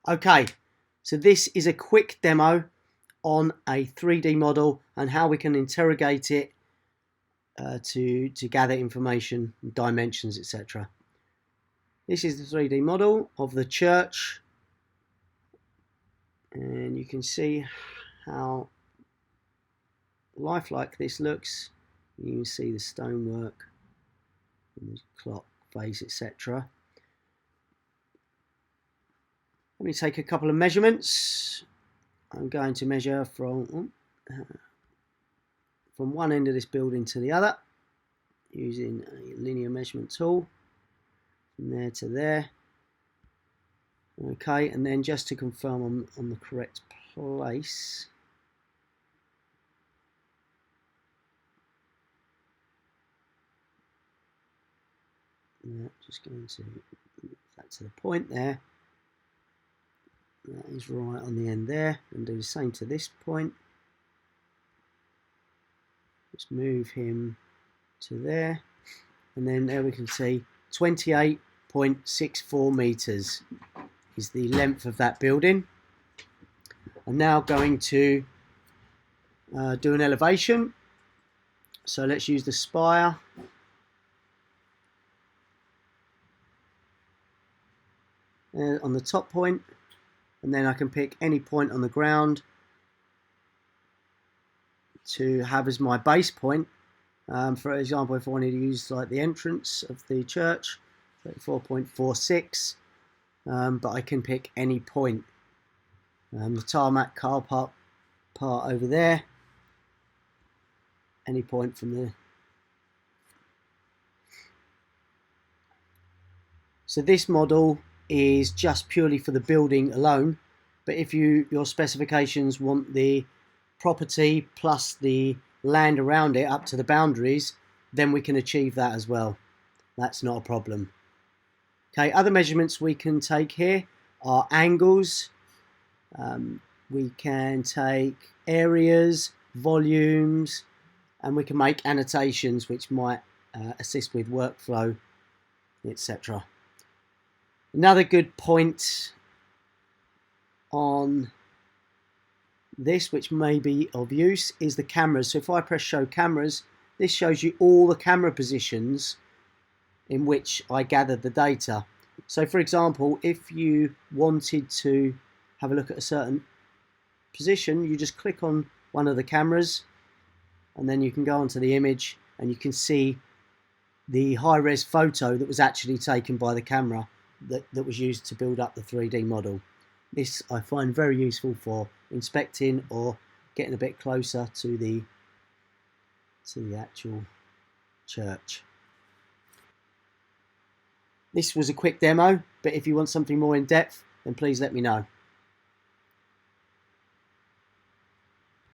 Okay, so this is a quick demo on a 3D model and how we can interrogate it to gather information, dimensions, etc. This is the 3D model of the church, and you can see how lifelike this looks. You can see the stonework and the clock face, etc. Let me take a couple of measurements. I'm going to measure from one end of this building to the other using a linear measurement tool, from there to there. Okay, and then just to confirm I'm on the correct place, just going to move that to the point there. That is right on the end there, and do the same to this point. Just move him to there, and then there we can see 28.64 meters is the length of that building. I'm now going to do an elevation. So let's use the spire. On the top point, and then I can pick any point on the ground to have as my base point. For example, if I wanted to use like the entrance of the church, 34.46, but I can pick any point. The tarmac car park part over there, any point from there. So this model is just purely for the building alone, but if your specifications want the property plus the land around it up to the boundaries, then we can achieve that as well. That's not a problem. Okay, other measurements we can take here are angles. We can take areas, volumes, and we can make annotations which might assist with workflow, etc. Another good point on this, which may be of use, is the cameras. So if I press show cameras, this shows you all the camera positions in which I gathered the data. So for example, if you wanted to have a look at a certain position, you just click on one of the cameras, and then you can go onto the image and you can see the high-res photo that was actually taken by the camera that was used to build up the 3D model. This I find very useful for inspecting or getting a bit closer to the actual church. This was a quick demo, but if you want something more in depth, then please let me know.